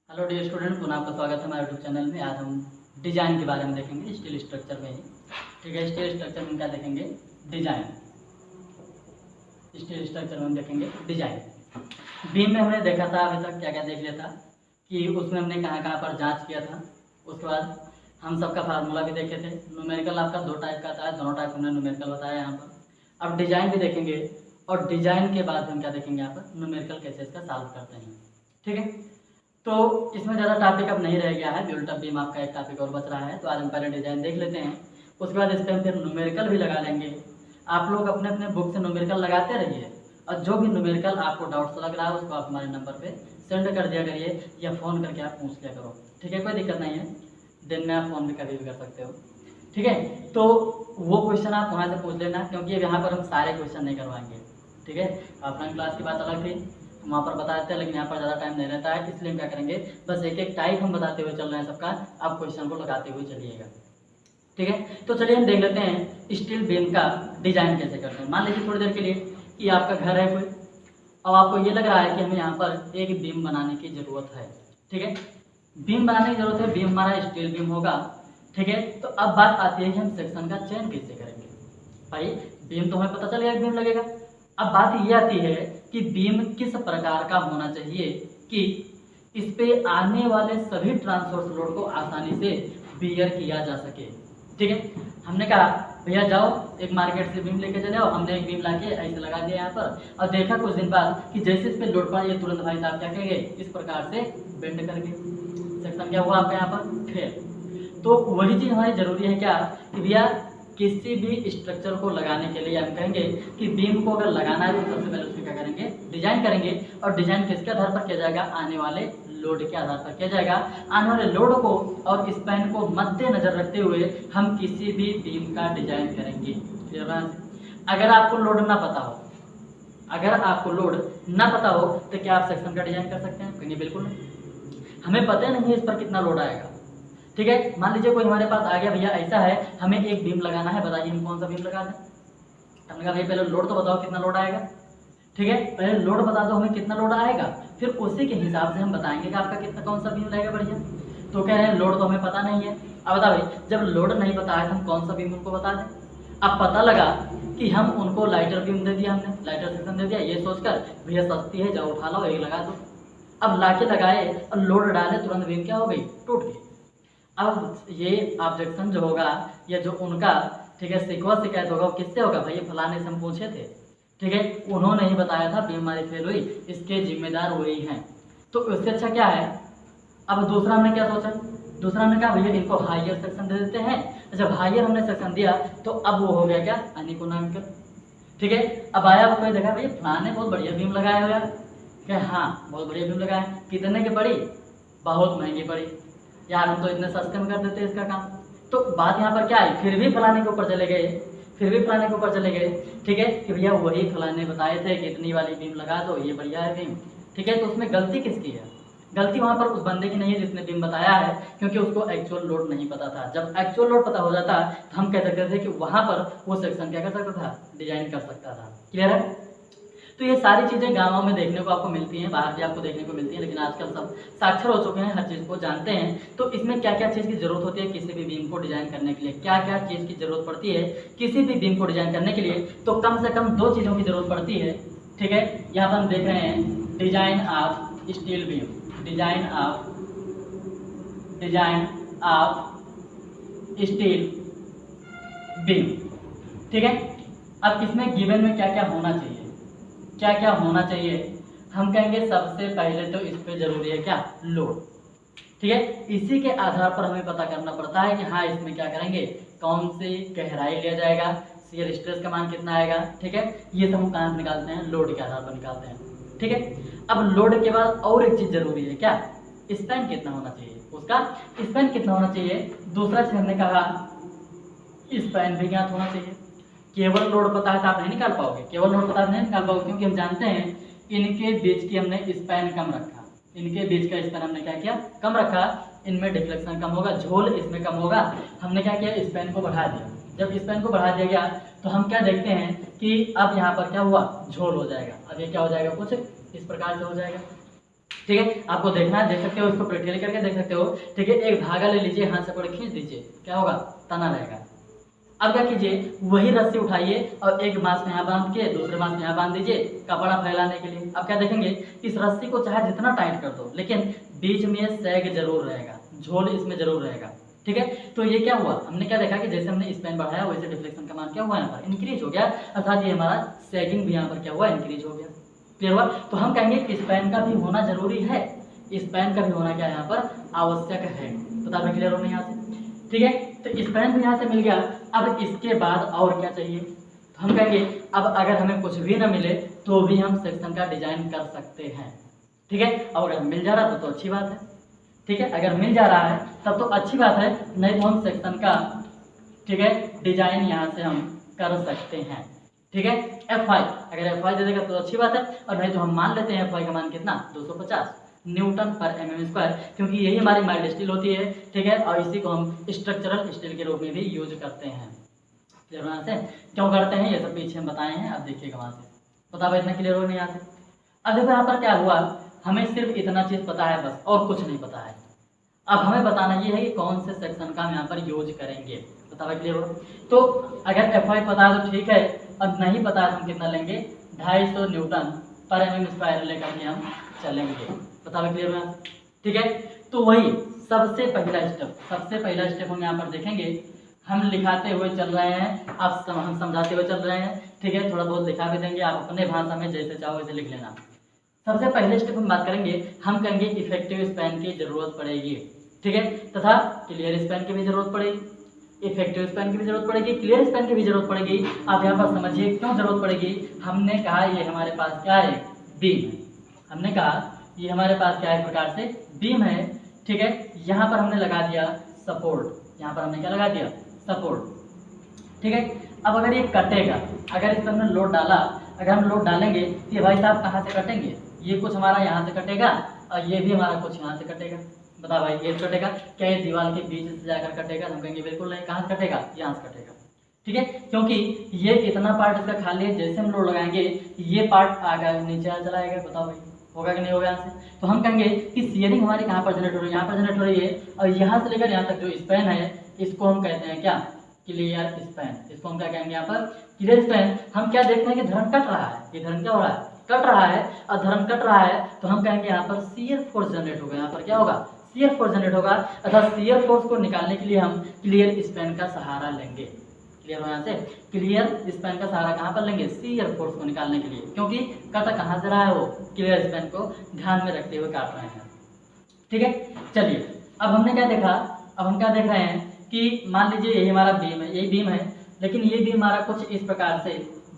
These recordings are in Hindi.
हेलो डियर स्टूडेंट, पुनः आपका स्वागत है हमारे यूट्यूब चैनल में। आज हम डिजाइन के बारे में देखेंगे, स्टील स्ट्रक्चर में ही। ठीक है, स्टील स्ट्रक्चर में क्या देखेंगे? डिजाइन। स्टील स्ट्रक्चर में हम देखेंगे डिजाइन। बीम में हमने देखा था अभी तक, क्या क्या देख लिया था कि उसमें हमने कहाँ कहाँ पर जांच किया था। उसके बाद हम सबका फार्मूला भी देखे थे। न्यूमेरिकल आपका दो टाइप का आता है, दोनों टाइप हमने न्यूमेरिकल बताया यहाँ पर। अब डिजाइन भी देखेंगे और डिजाइन के बाद हम क्या देखेंगे यहाँ पर, न्यूमेरिकल कैसे इसका सॉल्व करते हैं। ठीक है, तो इसमें ज़्यादा टॉपिक अब नहीं रह गया है, बिल्ट अप बीम आपका एक टॉपिक और बच रहा है। तो आज हम पहले डिजाइन देख लेते हैं, उसके बाद इस पर हम फिर न्यूमेरिकल भी लगा लेंगे। आप लोग अपने अपने बुक से न्यूमेरिकल लगाते रहिए और जो भी न्यूमेरिकल आपको डाउट्स लग रहा है उसको आप हमारे नंबर पे सेंड कर दिया करिए या फ़ोन करके आप पूछ लिया करो। ठीक है, कोई दिक्कत नहीं है, दिन में आप फ़ोन भी कभी भी कर सकते हो। ठीक है, तो वो क्वेश्चन आप वहाँ से पूछ लेना, क्योंकि यहाँ पर हम सारे क्वेश्चन नहीं करवाएंगे। ठीक है, ऑफलाइन क्लास की बात अलग थी, वहाँ पर बता देते हैं, लेकिन यहाँ पर ज़्यादा टाइम नहीं रहता है, इसलिए हम क्या करेंगे, बस एक एक टाइप हम बताते हुए चल रहे हैं सबका, आप क्वेश्चन को लगाते हुए चलिएगा। ठीक है, तो चलिए हम देख लेते हैं स्टील बीम का डिजाइन कैसे करते हैं। मान लीजिए थोड़ी देर के लिए कि आपका घर है कोई, अब आपको ये लग रहा है कि हमें यहाँ पर एक बीम बनाने की ज़रूरत है। ठीक है, बीम बनाने की ज़रूरत है, बीम हमारा स्टील बीम होगा। ठीक है, तो अब बात आती है कि हम सेक्शन का चयन कैसे करेंगे। भाई बीम तो हमें पता चल गया बीम लगेगा, अब बात ये आती है कि बीम किस प्रकार का होना चाहिए कि इस पे आने वाले सभी ट्रांसवर्स लोड को आसानी से बियर किया जा सके। ठीक है, हमने कहा भैया जाओ एक मार्केट से बीम लेके चले आओ। हमने एक बीम लाके ऐसे लगा दिया यहाँ पर और देखा कुछ दिन बाद कि जैसे इस पे लोड पड़ा, ये तुरंत भाई साहब क्या कहेंगे, इस प्रकार से बेंड करके सेक्शन क्या हुआ आपका यहाँ पर फेल। तो वही चीज़ हमारी जरूरी है क्या कि भैया किसी भी स्ट्रक्चर को लगाने के लिए हम कहेंगे कि बीम को अगर लगाना है तो सबसे पहले उसमें क्या करेंगे, डिजाइन करेंगे। और डिजाइन किसके आधार पर किया जाएगा, आने वाले लोड के आधार पर किया जाएगा। आने वाले लोड को और स्पैन को मद्देनजर रखते हुए हम किसी भी बीम का डिजाइन करेंगे। क्लियर है? अगर आपको लोड ना पता हो, अगर आपको लोड ना पता हो तो क्या आप सेक्शन का डिजाइन कर सकते हैं? कहेंगे बिल्कुल नहीं, हमें पता नहीं है इस पर कितना लोड आएगा। ठीक है, मान लीजिए कोई हमारे पास आ गया, भैया ऐसा है हमें एक बीम लगाना है, बताइए हम कौन सा बीम लगा दें। हमने कहा भाई पहले लोड तो बताओ कितना लोड आएगा। ठीक है, पहले लोड बता दो हमें कितना लोड आएगा, फिर उसी के हिसाब से हम बताएंगे कि आपका कितना कौन सा बीम रहेगा बढ़िया। तो कह रहे हैं लोड तो हमें पता नहीं है। अब बता भाई, जब लोड नहीं पता है तो हम कौन सा बीम उनको बता दें। अब पता लगा कि हम उनको लाइटर बीम दे दिया, हमने लाइटर सेक्शन दे दिया, ये सोचकर भैया सस्ती है जाओ उठा लो एक लगा दो। अब लाके लगाए और लोड डाले, तुरंत बीम क्या हो गई, टूट गई। अब ये ऑब्जेक्शन जो होगा या जो उनका, ठीक है, शिकवा शिकायत होगा, वो किससे होगा, भाई फलाने से हम पूछे थे, ठीक है, उन्होंने ही बताया था बीम हमारी फेल हुई, इसके जिम्मेदार वही हैं। तो उससे अच्छा क्या है, अब दूसरा हमने क्या सोचा, दूसरा हमने कहा भैया इनको हायर सेक्शन दे देते हैं। जब हायर हमने सेक्शन दिया तो अब वो हो गया क्या, अनिकोनॉमिकल। ठीक है, अब आया वो कोई देखा भैया फलाने बहुत बढ़िया बीम लगाए हो यार, क्या हाँ बहुत बढ़िया बीम लगाए, कितने की पड़ी, बहुत महंगी पड़ी यार, हम तो इतने सस्ते में कर देते हैं इसका काम। तो बात यहाँ पर क्या आई, फिर भी फलाने के ऊपर चले गए, फिर भी फलाने के ऊपर चले गए। ठीक है, कि भैया वही फलाने बताए थे कि इतनी वाली बीम लगा दो, ये बढ़िया है बीम। ठीक है, तो उसमें गलती किसकी है, गलती वहाँ पर उस बंदे की नहीं है जिसने बीम बताया है, क्योंकि उसको एक्चुअल लोड नहीं पता था। जब एक्चुअल लोड पता हो जाता तो हम कह सकते थे कि वहाँ पर वो सेक्शन क्या कर सकता था, डिजाइन कर सकता था। क्लियर है? तो ये सारी चीज़ें गाँवों में देखने को आपको मिलती हैं, बाहर भी आपको देखने को मिलती हैं, लेकिन आजकल सब साक्षर हो चुके हैं, हर चीज़ को जानते हैं। तो इसमें क्या क्या चीज़ की ज़रूरत होती है किसी भी बीम को डिजाइन करने के लिए, क्या क्या चीज़ की ज़रूरत पड़ती है किसी भी बीम को डिजाइन करने के लिए, तो कम से कम दो चीज़ों की ज़रूरत पड़ती है। ठीक है, यहाँ पर हम देख रहे हैं design of steel beam, design of steel beam. ठीक है, अब इसमें गिवन में क्या क्या होना चाहिए, क्या क्या होना चाहिए, हम कहेंगे सबसे पहले तो इस पे जरूरी है क्या, लोड। ठीक है, इसी के आधार पर हमें पता करना पड़ता है कि हाँ इसमें क्या करेंगे, कौन सी गहराई लिया जाएगा, शियर स्ट्रेस का मान कितना आएगा। ठीक है, ये सब हम कहाँ से निकालते हैं, लोड के आधार पर निकालते हैं। ठीक है, अब लोड के बाद और एक चीज जरूरी है क्या, स्पैन कितना होना चाहिए, उसका स्पैन कितना होना चाहिए। दूसरा चीज हमने कहा स्पैन भी ज्ञात होना चाहिए। केवल लोड पता है तो आप नहीं निकाल पाओगे, केवल लोड पता है नहीं निकाल पाओगे, क्योंकि हम जानते हैं इनके बीच की हमने स्पैन कम रखा, इनके बीच का स्पैन हमने क्या किया, कम रखा, इनमें डिफ्लेक्शन कम होगा, झोल इसमें कम होगा। हमने क्या किया, स्पैन को बढ़ा दिया। जब स्पैन को बढ़ा दिया गया तो हम क्या देखते हैं कि अब यहाँ पर क्या हुआ, झोल हो जाएगा। अब ये क्या हो जाएगा, कुछ इस प्रकार से हो जाएगा। ठीक है, आपको देखना है, देख सकते हो, इसको प्रैक्टिकली करके देख सकते हो। ठीक है, एक धागा ले लीजिए, हाथ से पकड़ खींच दीजिए, क्या होगा, तना रहेगा। अब क्या कीजिए, वही रस्सी उठाइए और एक बांस में यहाँ बांध के दूसरे बांस में यहाँ बांध दीजिए कपड़ा फैलाने के लिए। अब क्या देखेंगे, इस रस्सी को चाहे जितना टाइट कर दो, लेकिन बीच में सैग जरूर रहेगा, झोल इसमें जरूर रहेगा। ठीक है, तो ये क्या हुआ, हमने क्या देखा कि जैसे हमने स्पैन बढ़ाया वैसे डिफ्लेक्शन का मान क्या हुआ, यहाँ पर इंक्रीज हो गया, अर्थात ये हमारा सैगिंग भी यहाँ पर क्या हुआ, इंक्रीज हो गया। क्लियर हुआ। तो हम कहेंगे कि स्पैन का भी होना जरूरी है, स्पैन का भी होना क्या यहाँ पर आवश्यक है। बता रहे, क्लियर होना यहाँ से। ठीक है, तो स्पैन भी यहाँ से मिल गया। अब इसके बाद और क्या चाहिए, तो हम कहेंगे अब अगर हमें कुछ भी ना मिले तो भी हम सेक्शन का डिजाइन कर सकते हैं। ठीक है, और अगर मिल जा रहा तो अच्छी बात है। ठीक है, अगर मिल जा रहा है तब तो अच्छी बात है, नहीं तो हम सेक्शन का, ठीक है, डिजाइन यहाँ से हम कर सकते हैं। ठीक है, F5 अगर F5 दे देगा तो अच्छी बात है, और नहीं तो हम मान लेते हैं F5 का मान कितना, 250 न्यूटन पर mm स्क्वायर, क्योंकि यही हमारी माइल्ड स्टील होती है। ठीक है, और इसी को हम स्ट्रक्चरल स्टील के रूप में भी यूज करते हैं। क्लियर होना से क्यों करते हैं, ये सब पीछे हम बताए हैं, अब देखिएगा वहाँ से बता भाई, इतना क्लियर हो नहीं यहाँ से। अब देखो यहाँ पर क्या हुआ, हमें सिर्फ इतना चीज़ पता है बस, और कुछ नहीं पता है। अब हमें बताना ये है कि कौन से सेक्शन का हम यहाँ पर यूज करेंगे, बता भाई, क्लियर हो। तो अगर F5 पता है तो ठीक है, अब नहीं पता है तो हम कितना लेंगे, 250 न्यूटन पर mm स्क्वायर लेकर के हम चलेंगे। बता भाई, क्लियर हो। ठीक है, तो वही सबसे पहला स्टेप हम यहाँ पर देखेंगे। हम लिखाते हुए चल रहे हैं, आप हम समझाते हुए चल रहे हैं। ठीक है, थोड़ा बहुत लिखा भी देंगे, आप अपने भाषा में जैसे चाहो वैसे लिख लेना। सबसे पहले स्टेप हम बात करेंगे, हम कहेंगे इफेक्टिव स्पैन की जरूरत पड़ेगी। ठीक है, तथा क्लियर स्पैन की भी जरूरत पड़ेगी, इफेक्टिव स्पैन की भी जरूरत पड़ेगी, क्लियर स्पैन की भी जरूरत पड़ेगी। आप यहाँ पर समझिए क्यों जरूरत पड़ेगी। हमने कहा ये हमारे पास क्या है, बीम है। हमने कहा ये हमारे पास क्या है, एक प्रकार से बीम है। ठीक है, यहाँ पर हमने लगा दिया सपोर्ट, यहाँ पर हमने क्या लगा दिया, सपोर्ट। ठीक है, अब अगर ये कटेगा, अगर इस पर हमने लोड डाला, अगर हम लोड डालेंगे तो ये भाई साहब कहाँ से कटेंगे, ये कुछ हमारा यहाँ से कटेगा और ये भी हमारा कुछ यहाँ से कटेगा। बता भाई, ये कटेगा क्या, ये दीवार के बीच से जाकर कटेगा, हम कहेंगे बिल्कुल नहीं। कहाँ से कटेगा, यहाँ से कटेगा। ठीक है, क्योंकि ये इतना पार्ट इसका खाली है, जैसे हम लोड लगाएंगे ये पार्ट आगे नीचे चला जाएगा। बताओ भाई, होगा कि नहीं होगा यहाँ से। तो हम कहेंगे कि शियरिंग हमारी कहाँ पर जनरेट हो रही है, यहाँ पर जनरेट हो रही है, और यहाँ से लेकर यहाँ तक जो स्पैन है इसको हम कहते हैं क्या, क्लियर स्पैन। इसको हम क्या कहेंगे यहाँ पर, क्लियर स्पैन। हम क्या देखते हैं कि धर्म कट रहा है, ये धर्म क्या हो रहा है, कट रहा है, और धर्म कट रहा है तो हम कहेंगे यहाँ पर शियर फोर्स जनरेट होगा। यहाँ पर क्या होगा, शियर फोर्स जनरेट होगा, अर्थात शियर फोर्स को निकालने के लिए हम क्लियर स्पैन का सहारा लेंगे। क्लियर हो यहाँ से, क्लियर स्पैन का सहारा कहाँ पर लेंगे, शियर फोर्स को निकालने के लिए, क्योंकि कट कहाँ से रहा है, वो क्लियर स्पैन को ध्यान में रखते हुए काट रहे हैं। ठीक है, चलिए अब हमने क्या देखा, अब हम क्या देख रहे हैं कि मान लीजिए यही हमारा बीम है, यही बीम है, लेकिन ये बीम हमारा कुछ इस प्रकार से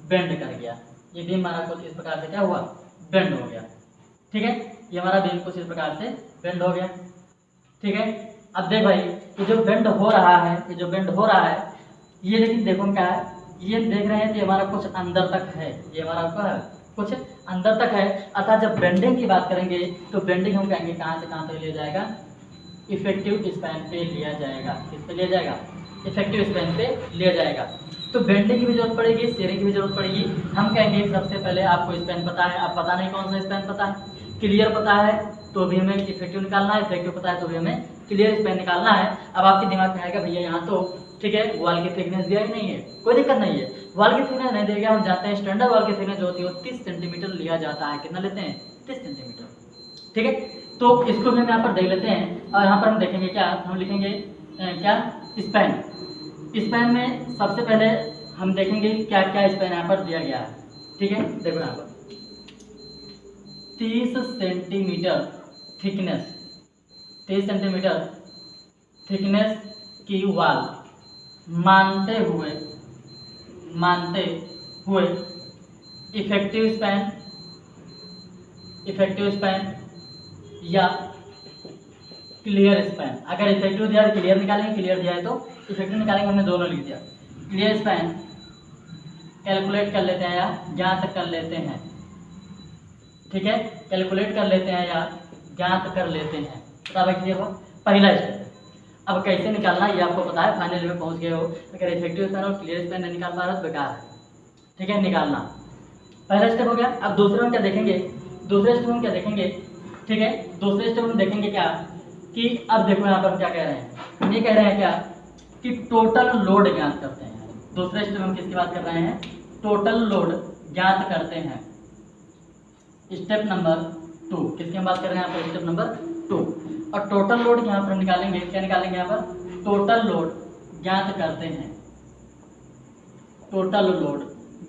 बेंड कर गया। ये बीम हमारा कुछ इस प्रकार से क्या हुआ, बेंड हो गया। ठीक है, ये हमारा बीम कुछ इस प्रकार से बेंड हो गया। ठीक है, अब देख भाई, ये जो बेंड हो रहा है, ये जो बेंड हो रहा है, ये लेकिन देखो क्या है, ये देख रहे हैं कि हमारा कुछ अंदर तक है, ये हमारा क्या है, कुछ अंदर तक है। अर्थात जब बेंडिंग की बात करेंगे तो बेंडिंग हम कहेंगे कहाँ से कहाँ तक लिया जाएगा, इफेक्टिव स्पैन पे लिया जाएगा। किस पे लिया जाएगा, इफेक्टिव स्पैन पे लिया जाएगा। तो बेंडिंग की भी जरूरत पड़ेगी, शेयरिंग की भी जरूरत पड़ेगी। हम कहेंगे सबसे पहले आपको स्पैन पता है, अब पता नहीं कौन सा स्पैन पता है, क्लियर पता है तो भी हमें इफेक्टिव निकालना है, इफेक्टिव पता है तो भी हमें क्लियर स्पैन निकालना है। अब आपके दिमाग में आएगा भैया यहाँ तो ठीक है वॉल की थिकनेस दिया ही नहीं है, कोई दिक्कत नहीं है, वॉल की थिकनेस नहीं देगा। हम जानते हैं स्टैंडर्ड वॉल की थिकनेस जो होती है 30 सेंटीमीटर लिया जाता है। कितना लेते हैं, 30 सेंटीमीटर। ठीक है, तो इसको भी हम यहाँ पर देख लेते हैं, और यहाँ पर हम देखेंगे क्या, हम लिखेंगे क्या, स्पैन। स्पैन में सबसे पहले हम देखेंगे क्या क्या स्पैन यहाँ पर दिया गया है। ठीक है, देखो यहाँ पर 30 सेंटीमीटर थिकनेस, 30 सेंटीमीटर थिकनेस की वॉल मानते हुए इफेक्टिव स्पैन या क्लियर स्पैन। अगर इफेक्टिव दिया है तो क्लियर निकालेंगे, क्लियर दिया है तो इफेक्टिव निकालेंगे, हमने दोनों लिख दिया। क्लियर स्पैन कैलकुलेट कर लेते हैं या ज्ञात कर लेते हैं। ठीक है, कैलकुलेट कर लेते हैं या ज्ञात कर लेते हैं। बता भाई, क्लियर हो, पहला स्टेप। अब कैसे निकालना ये आपको पता है, फाइनल में पहुंच गए हो। अगर इफेक्टिव स्पैन और क्लियर स्पैन नहीं निकाल पा रहे तो बेकार है। ठीक है, निकालना पहला स्टेप हो गया। अब दूसरे में क्या देखेंगे, दूसरे स्टेप में क्या देखेंगे ठीक है। दूसरे स्टेप में देखेंगे क्या कि अब देखो यहाँ पर क्या कह रहे हैं, हम ये कह रहे हैं क्या कि टोटल लोड ज्ञात करते हैं। दूसरे स्टेप में हम किसकी बात कर रहे हैं, टोटल लोड ज्ञात करते हैं। स्टेप नंबर 2 किसकी हम बात कर रहे हैं यहाँ पर, स्टेप नंबर 2। और टोटल लोड यहाँ पर निकालेंगे, क्या निकालेंगे यहाँ पर, टोटल लोड ज्ञात करते हैं, टोटल लोड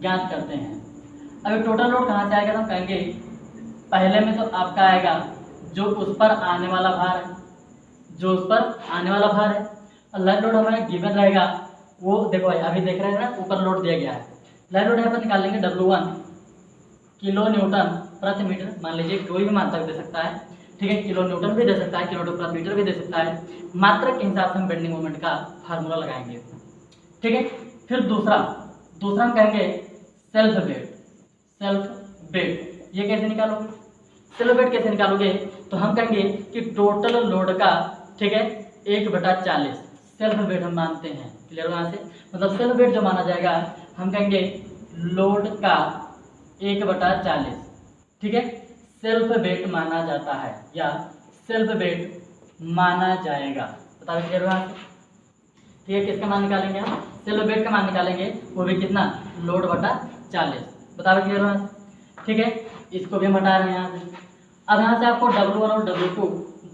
ज्ञात करते हैं। अगर टोटल लोड कहाँ से आएगा तो हम कहेंगे पहले में तो आपका आएगा जो उस पर आने वाला भार है, जो उस पर आने वाला भार है। और लाइव लोड हमें गिवन रहेगा, वो देखो अभी देख रहे हैं ना, ऊपर लोड दिया गया है। लाइव लोड यहाँ पर निकालेंगे W1 किलो न्यूटन प्रति मीटर, मान लीजिए कोई भी मात्रा दे सकता है, ठीक है, किलो न्यूटन भी दे सकता है, किलो प्रति मीटर भी दे सकता है। मात्रक के हिसाब से हम बेंडिंग मोमेंट का फार्मूला लगाएंगे, ठीक है। फिर दूसरा हम कहेंगे सेल्फ वेट, सेल्फ वेट ये कैसे निकालोगे, सेल्फ वेट कैसे निकालोगे, तो हम कहेंगे कि टोटल लोड का, ठीक है, 1/40 सेल्फ वेट हम मानते हैं। क्लियर यहाँ से, मतलब सेल्फ वेट जो माना जाएगा हम कहेंगे लोड का 1/40, ठीक है, सेल्फ वेट माना जाता है या सेल्फ वेट माना जाएगा। बता क्लियर यहाँ से, ठीक है। किसका मान निकालेंगे हम, सेल्फ वेट का मान निकालेंगे, वो भी कितना, लोड बटा 40। बता क्लियर यहाँ से, ठीक है। इसको भी हम हटा रहे हैं यहाँ से। अब यहाँ से आपको W1 और W2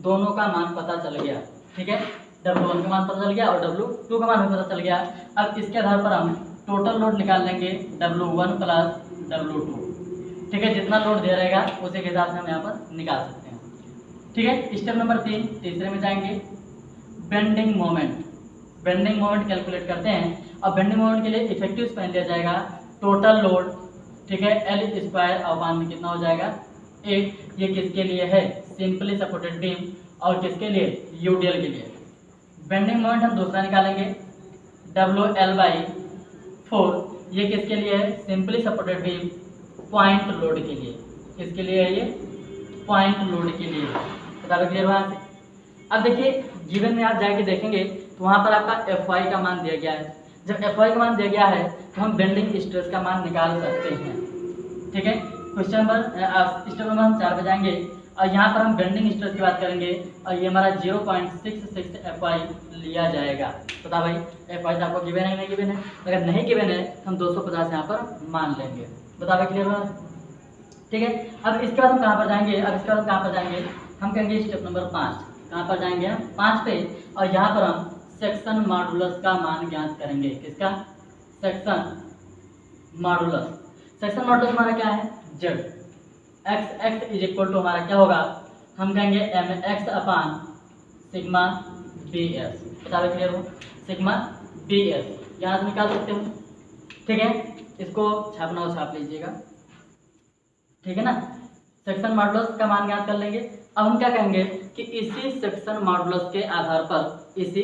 दोनों का मान पता चल गया, ठीक है, W1 का मान पता चल गया और W2 का मान भी पता चल गया। अब इसके आधार पर हम टोटल लोड निकाल लेंगे W1 प्लस W2, ठीक है। जितना लोड दे रहेगा उसी के हिसाब से हम यहाँ पर निकाल सकते हैं, ठीक है। स्टेप नंबर 3 तीसरे में जाएंगे, bending moment. Bending moment calculate करते हैं। और बेंडिंग मोमेंट के लिए इफेक्टिव स्पैन लिया जाएगा टोटल लोड, ठीक है, L² में कितना हो जाएगा 8। ये किसके लिए है, सिंपली सपोर्टेड बीम, और किसके लिए, यूडीएल के लिए। बेंडिंग मोमेंट हम दूसरा निकालेंगे WL/4, ये किसके लिए है, simply supported beam point load के लिए। किसके लिए है ये, पॉइंट लोड के लिए। बता क्लियर वहाँ से। अब देखिए गिवन में आप जाके देखेंगे तो वहाँ पर आपका Fy का मान दिया गया है। जब Fy का मान दिया गया है तो हम बेंडिंग स्ट्रेस का मान निकाल सकते हैं, ठीक है। क्वेश्चन नंबर स्टेप नंबर हम 4 पे जाएंगे और यहाँ पर हम बेंडिंग स्ट्रेस की बात करेंगे और ये हमारा 0.66 Fy लिया जाएगा। बता भाई Fy तो आपको गिवन है नहीं गिवन है, अगर नहीं गिवन है तो हम 250 यहाँ पर मान लेंगे। बता भाई क्लियर हुआ, ठीक है। अब इसके बाद हम कहाँ पर जाएंगे, अब इसके बाद कहाँ पर जाएंगे, हम कहेंगे स्टेप नंबर 5। कहाँ पर जाएंगे हम, 5 पे, और यहाँ पर हम सेक्शन मॉडुलस का मान ज्ञात करेंगे। किसका, सेक्शन मॉडुलस। सेक्शन मॉडुलस हमारा क्या है, Z। x is equal to हमारा क्या होगा, हम कहेंगे mx/σ bs। बता क्लियर हो, सिग्मा bs यहाँ से निकाल सकते हो, ठीक है। इसको छापना हो छाप लीजिएगा, ठीक है ना। सेक्शन मॉडुलस का मान ज्ञात कर लेंगे। अब हम क्या कहेंगे कि इसी सेक्शन मॉडुलस के आधार पर, इसी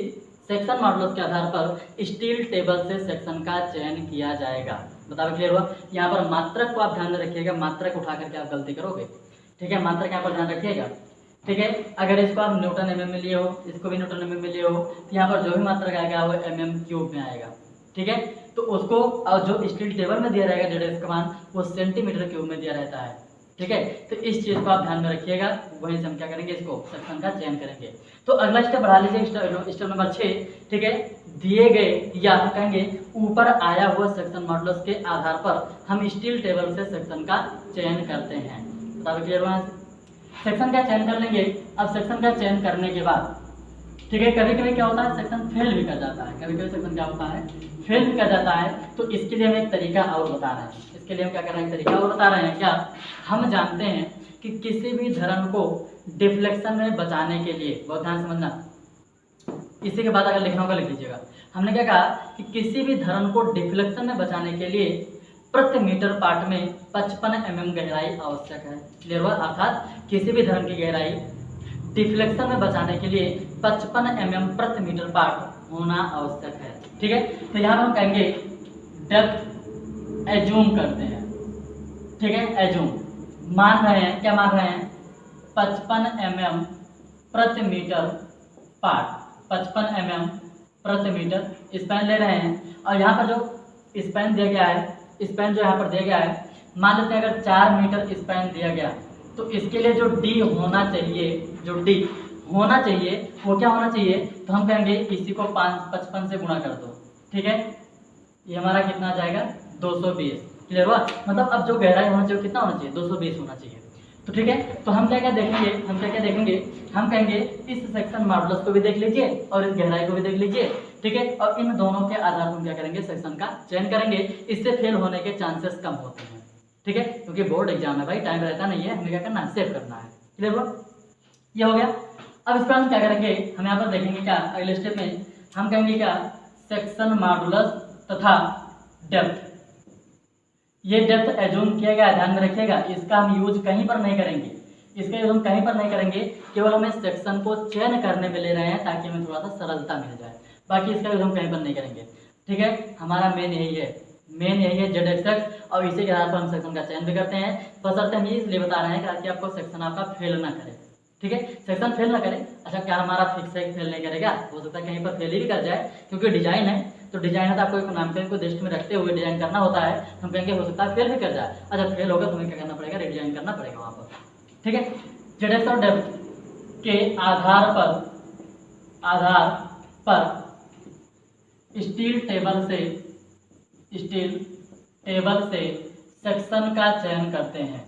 सेक्शन मॉडुलस के आधार पर स्टील टेबल से सेक्शन का चयन किया जाएगा। बता क्लियर हुआ। यहाँ पर मात्रक को आप ध्यान में रखिएगा, मात्रक उठा करके आप गलती करोगे, ठीक है। मात्रक यहाँ पर ध्यान रखिएगा, ठीक है। अगर इसको आप न्यूटन mm में लिए हो, इसको भी न्यूटन mm में लिए हो, तो यहाँ पर जो भी मात्रक आएगा वो mm³ में आएगा, ठीक है। तो उसको और जो स्टील टेबल में दिया रहेगा ZS का मान वो सेंटीमीटर³ में दिया रहता है, ठीक है। तो इस चीज़ को आप ध्यान में रखिएगा। वहीं से हम क्या करेंगे, इसको सेक्शन का चयन करेंगे। तो अगला स्टेप बढ़ा लीजिए, स्टेप नंबर 6, ठीक है। दिए गए या हम कहेंगे ऊपर आया हुआ सेक्शन मॉडुलस के आधार पर हम स्टील टेबल से सेक्शन का चयन करते हैं। बता क्लियर हुआ, सेक्शन का चयन कर लेंगे। अब सेक्शन का चयन करने के बाद, ठीक है, कभी कभी क्या होता है सेक्शन फेल भी कर जाता है, कभी कभी सेक्शन क्या होता है, फेल भी कर जाता है। तो इसके लिए हम एक तरीका और बता रहे हैं, इसके लिए हम क्या कर रहे हैं, तरीका और बता रहे हैं। क्या हम जानते हैं कि किसी भी धर्म को डिफ्लेक्शन में बचाने के लिए, बहुत ध्यान समझना, इसी के बाद अगर लिखना होगा लिख लीजिएगा। हमने क्या कहा कि किसी भी धर्म को डिफ्लेक्शन में बचाने के लिए प्रति मीटर पार्ट में 55 mm गहराई आवश्यक है। क्लियर हुआ, अर्थात किसी भी धर्म की गहराई डिफ्लेक्शन में बचाने के लिए 55 mm प्रति मीटर पार्ट होना आवश्यक है, ठीक है। तो यहाँ हम कहेंगे डेप्थ एज्यूम करते हैं, ठीक है, एज्यूम मान रहे हैं, क्या मान रहे हैं, 55 mm प्रति मीटर पार्ट, 55 mm प्रति मीटर स्पैन ले रहे हैं। और यहाँ पर जो स्पैन दिया गया है, स्पैन जो यहाँ पर दिया गया है, मान लेते हैं अगर 4 मीटर स्पैन दिया गया, तो इसके लिए जो डी होना चाहिए, जो डी होना चाहिए वो क्या होना चाहिए, तो हम कहेंगे इसी को 55 से गुणा कर दो, ठीक है। ये हमारा कितना आ जाएगा 220, क्लियर हुआ। मतलब अब जो गहराई होना चाहिए कितना होना चाहिए 220 होना चाहिए। तो ठीक है, तो हम क्या क्या देखेंगे, हम क्या क्या देखेंगे, हम कहेंगे इस सेक्शन मॉडुलस को भी देख लीजिए और इस गहराई को भी देख लीजिए, ठीक है। और इन दोनों के आधार पर हम क्या करेंगे, सेक्शन का चयन करेंगे। इससे फेल होने के चांसेस कम होते हैं, ठीक है, क्योंकि बोर्ड एग्जाम है भाई, टाइम रहता नहीं है, हमें क्या करना है, सेव करना है, क्लियर हुआ। ये हो गया। अब इस पर हम क्या करेंगे, हम यहाँ पर देखेंगे क्या अगले स्टेप में, हम कहेंगे क्या, सेक्शन मॉडुलस तथा डेप्थ। ये डेप्थ एज्यूम किया गया, ध्यान में रखिएगा, इसका हम यूज कहीं पर नहीं करेंगे, इसका यूज हम कहीं पर नहीं करेंगे, केवल हमें सेक्शन को चयन करने में ले रहे हैं ताकि हमें थोड़ा सा सरलता मिल जाए, बाकी इसका यूज हम कहीं पर नहीं करेंगे, ठीक है। हमारा मेन यही है, मेन यही है जेड एक्स, और इसी के आधार पर हम सेक्शन का चयन भी करते हैं। बशर्ते हम ये इसलिए बता रहे हैं ताकि आपको सेक्शन आपका फेल ना करे, ठीक है, सेक्शन फेल ना करे। अच्छा, क्या हमारा फिक्स है फेल नहीं करेगा, हो सकता है कहीं पर फेल ही भी कर जाए, क्योंकि डिजाइन है, तो डिजाइन है तो आपको एक नामकरण को दृष्टि में रखते हुए डिजाइन करना होता है, हम कहेंगे हो सकता है फेल भी कर जाए। अच्छा, फेल होगा तो हमें क्या करना पड़ेगा, रिडिजाइन करना पड़ेगा वहाँ पर, ठीक है। जेड एक्स और डेप्थ के आधार पर स्टील टेबल से सेक्शन का चयन करते हैं,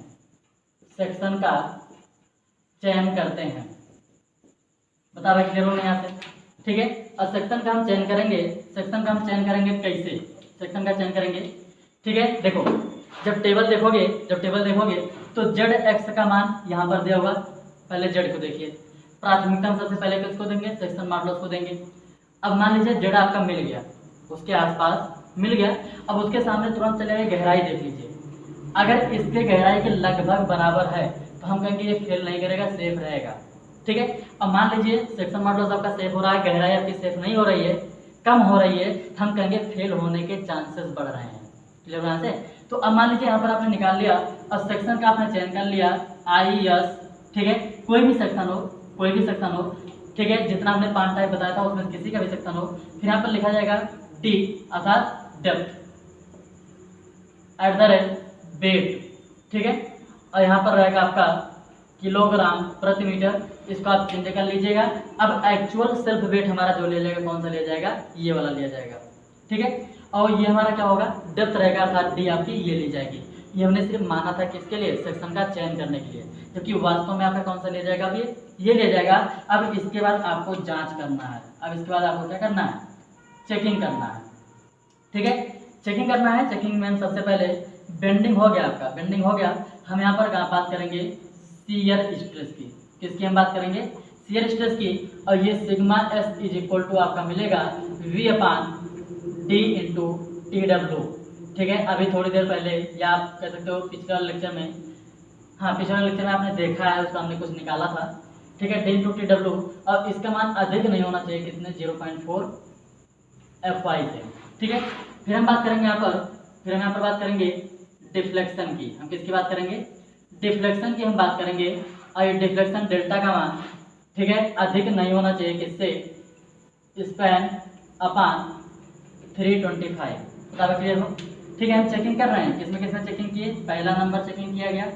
सेक्शन का चयन करते हैं। बता रहे क्लियर हो गया यहाँ से, ठीक है। और सेक्शन का हम चयन करेंगे, सेक्शन का हम चयन करेंगे कैसे, सेक्शन का चयन करेंगे, ठीक है। देखो, जब टेबल देखोगे तो जेड एक्स का मान यहाँ पर दिया होगा, पहले जेड को देखिए, प्राथमिकता हम सबसे पहले किसको देंगे, सेक्शन मॉडुलस को देंगे। अब मान लीजिए जेड आपका मिल गया, उसके आसपास मिल गया, अब उसके सामने तुरंत चले गए, गहराई देख लीजिए, अगर इसके गहराई के लगभग बराबर है तो हम कहेंगे ये फेल नहीं करेगा, सेफ रहेगा, ठीक है। अब मान लीजिए सेक्शन मॉडुलस आपका सेफ हो रहा है, गहराई आपकी सेफ नहीं हो रही है, कम हो रही है, तो हम कहेंगे फेल होने के चांसेस बढ़ रहे हैं, क्लियर यहाँ से। तो अब मान लीजिए यहाँ पर आपने निकाल लिया और सेक्शन का आपने चयन कर लिया IS, ठीक है, कोई भी सेक्शन हो, ठीक है, जितना हमने 5 टाइप बताया था उसमें किसी का भी सेक्शन हो। फिर यहाँ पर लिखा जाएगा D अर्थात डेप्थ @ ठीक है, और यहाँ पर रहेगा आपका किलोग्राम प्रति मीटर, इसको आप चेंज कर लीजिएगा। अब एक्चुअल सेल्फ वेट हमारा जो ले जाएगा, कौन सा लिया जाएगा, ये वाला लिया जाएगा, ठीक है। और ये हमारा क्या होगा, डेप्थ रहेगा अर्थात डी आपकी ये ली जाएगी। ये हमने सिर्फ माना था किसके लिए, सेक्शन का चयन करने के लिए, क्योंकि वास्तव में आपका कौन सा लिया जाएगा, अभी ये लिया जाएगा। अब इसके बाद आपको जांच करना है, अब इसके बाद आपको क्या करना है, चेकिंग करना है, ठीक है, चेकिंग करना है। चेकिंग में हम सबसे पहले बेंडिंग हो गया आपका, बेंडिंग हो गया, हम यहाँ पर बात करेंगे शियर स्ट्रेस की, किसकी हम बात करेंगे, शियर स्ट्रेस की। और ये सिग्मा S = आपका मिलेगा V/D × TW, ठीक है। अभी थोड़ी देर पहले या आप कह सकते हो पिछले लेक्चर में, हाँ पिछले लेक्चर में आपने देखा है, उसका हमने कुछ निकाला था, ठीक है, D × TW। और इसका मान अधिक नहीं होना चाहिए, कितने 0.4 FY से, ठीक है। फिर हम बात करेंगे यहाँ पर बात करेंगे डिफ्लेक्शन की। हम किसकी बात करेंगे, डिफ्लेक्शन की हम बात करेंगे। और ये डिफ्लेक्शन डेल्टा का मान, ठीक है, अधिक नहीं होना चाहिए, किससे, स्पैन / 325, बता क्लियर हो, ठीक है। हम चेकिंग कर रहे हैं, किसमें चेकिंग किए, पहला नंबर चेकिंग किया गया,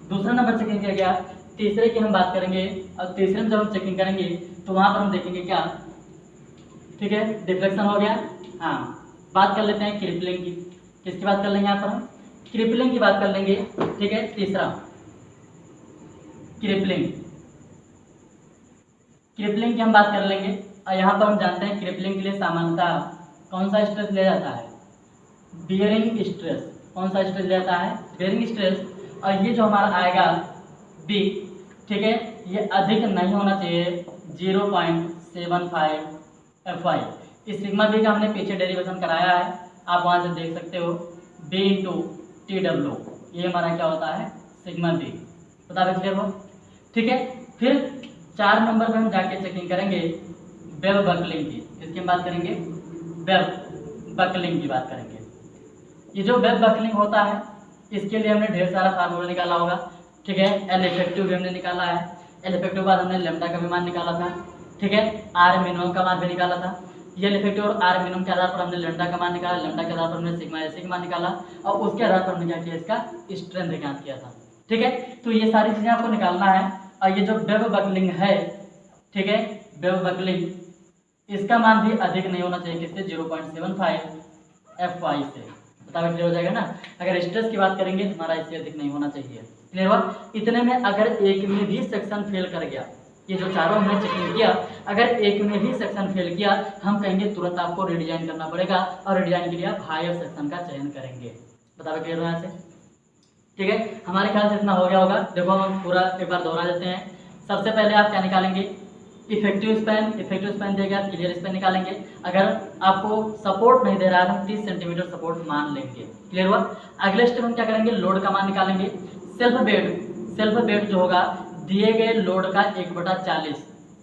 दूसरा नंबर चेकिंग किया गया, तीसरे की हम बात करेंगे। और तीसरे में जब हम चेकिंग करेंगे तो वहाँ पर हम देखेंगे क्या, ठीक है, डिफ्लेक्शन हो गया। हाँ, बात कर लेते हैं क्रिपलिंग की, किसकी बात कर लेंगे यहाँ पर हम, क्रिपलिंग की बात कर लेंगे, ठीक है। तीसरा क्रिपलिंग की हम बात कर लेंगे। और यहाँ पर हम जानते हैं क्रिपलिंग के लिए सामान्यतः कौन सा स्ट्रेस लिया जाता है, बियरिंग स्ट्रेस। कौन सा स्ट्रेस लिया जाता है, बियरिंग स्ट्रेस। और ये जो हमारा आएगा B, ठीक है, ये अधिक नहीं होना चाहिए 0.75 FY। इस सिग्मा B का हमने पीछे डेरिवेशन कराया है, आप वहाँ से देख सकते हो, B × TW, ये हमारा क्या होता है, सिग्मा B, बता क्लियर हो, ठीक है। फिर 4 नंबर पे हम जाके चेकिंग करेंगे वेब बकलिंग की, किसकी हम बात करेंगे, वेब बकलिंग की बात करेंगे। ये जो वेब बकलिंग होता है, इसके लिए हमने ढेर सारा फार्मूला निकाला होगा, ठीक है। L इफेक्टिव भी हमने निकाला है, L इफेक्टिव बाद हमने लैम्डा का भी मान निकाला था, ठीक है, R मिनिमम का मान भी निकाला था। L इफेक्टिव और R मिनिमम के आधार पर हमने लैम्डा का मान निकाला, लैम्डा के आधार पर हमने सिग्मा S का मान निकाला, और उसके आधार पर हमने क्या किया, इसका स्ट्रेंथ ज्ञात किया था, ठीक है, तो ये सारी चीजें आपको निकालना है। और ये जो वेब बकलिंग है, ठीक है, वेब बकलिंग, इसका मान भी अधिक नहीं होना चाहिए, किससे, 0.75 fy से। बताओ क्लियर हो जाएगा ना। अगर स्ट्रेस की बात करेंगे तो हमारा इससे अधिक नहीं होना चाहिए। क्लियर हुआ। इतने में अगर एक में भी सेक्शन फेल कर गया, ये जो चारों हमने चेकिंग किया, अगर एक में भी सेक्शन फेल किया, हम कहेंगे तुरंत आपको रिडिजाइन करना पड़ेगा, और रिडिजाइन के लिए आप हायर सेक्शन का चयन करेंगे। बताओ क्लियर हुआ यहाँ से। ठीक है, हमारे ख्याल से इतना हो गया होगा। देखो हम पूरा एक बार दोहरा देते हैं। सबसे पहले आप क्या निकालेंगे, इफेक्टिव स्पैन। इफेक्टिव स्पैन देगा, क्लियर स्पैन निकालेंगे। अगर आपको सपोर्ट नहीं दे रहा है हम 30 सेंटीमीटर सपोर्ट मान लेंगे। क्लियर हुआ। अगले स्टेप हम क्या करेंगे, लोड का मान निकालेंगे। सेल्फ वेट जो होगा दिए गए लोड का 1/40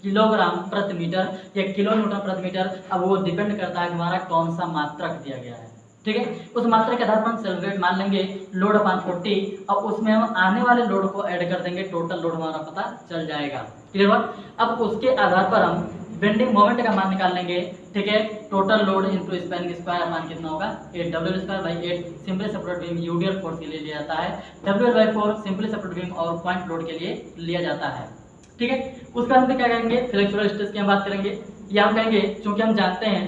किलोग्राम प्रति मीटर या किलो न्यूटन प्रति मीटर। अब वो डिपेंड करता है हमारा कौन सा मात्रक दिया गया है। ठीक है, उस मात्रा के आधार पर हम सेल्फ वेट मान लेंगे, लोड अपान 40, और उसमें हम आने वाले लोड को ऐड कर देंगे, टोटल लोड हमारा पता चल जाएगा। क्लियर हुआ। अब उसके आधार पर हम बेंडिंग मोमेंट का मान निकाल लेंगे। ठीक है, total load into span square मान कितना होगा, 8W²/8। Simply supported beam UDL force के लिए लिया जाता है, WL/4 सिंपली सपोर्टेड बीम और पॉइंट लोड के लिए लिया जाता है। ठीक है, उसका हम क्या करेंगे, फ्लेक्सुरल स्ट्रेस की हम बात करेंगे। या हम कहेंगे चूंकि हम जानते हैं,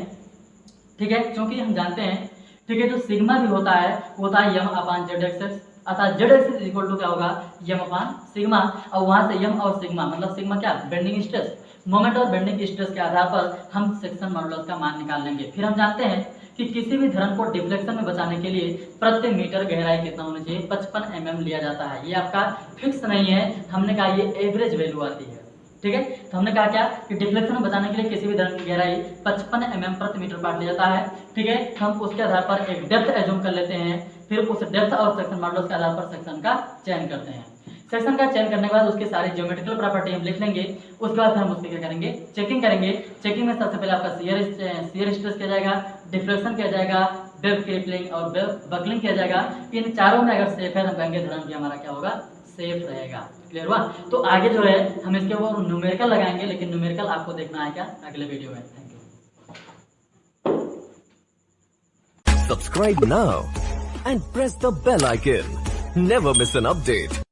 ठीक है, चूंकि हम जानते हैं, ठीक है, जो सिग्मा भी होता है वो होता है m/z-axis, अर्थात z-axis इक्वल टू क्या होगा, m/सिग्मा। और वहां से m और सिग्मा मतलब सिग्मा क्या, बेंडिंग स्ट्रेस, मोमेंट और बेंडिंग स्ट्रेस के आधार पर हम सेक्शन मॉडुलस का मान निकाल लेंगे। फिर हम जानते हैं कि किसी भी धरन को डिफ्लेक्शन में बचाने के लिए प्रति मीटर गहराई कितना होना चाहिए, 55 mm लिया जाता है। ये आपका फिक्स नहीं है, हमने कहा ये एवरेज वैल्यू आती है। ठीक है, तो हमने कहा क्या कि डिफ्लेक्शन में बचाने के लिए किसी भी धरन की गहराई 55 mm प्रति मीटर पार्ट लिया जाता है। ठीक है, हम उसके आधार पर एक डेप्थ एज्यूम कर लेते हैं, फिर उस डेप्थ और सेक्शन मॉडुलस के आधार पर सेक्शन का चयन करते हैं। सेक्शन का चयन करने के बाद उसकी सारी ज्योमेट्रिकल प्रॉपर्टी हम लिख लेंगे। उसके बाद हम उसकी क्या करेंगे, चेकिंग करेंगे। चेकिंग में सबसे पहले आपका शियर स्ट्रेस किया जाएगा, डिफ्लेक्शन किया जाएगा, वेब क्रिपलिंग और वेब बकलिंग किया जाएगा। इन चारों में अगर सेफ है हम कहेंगे धरन भी हमारा क्या होगा, सेफ रहेगा। क्लियर हुआ। तो आगे जो है हम इसके वो न्यूमेरिकल लगाएंगे, लेकिन न्यूमेरिकल आपको देखना है क्या अगले वीडियो में। Thank you. Subscribe now and press the bell icon. Never miss an update.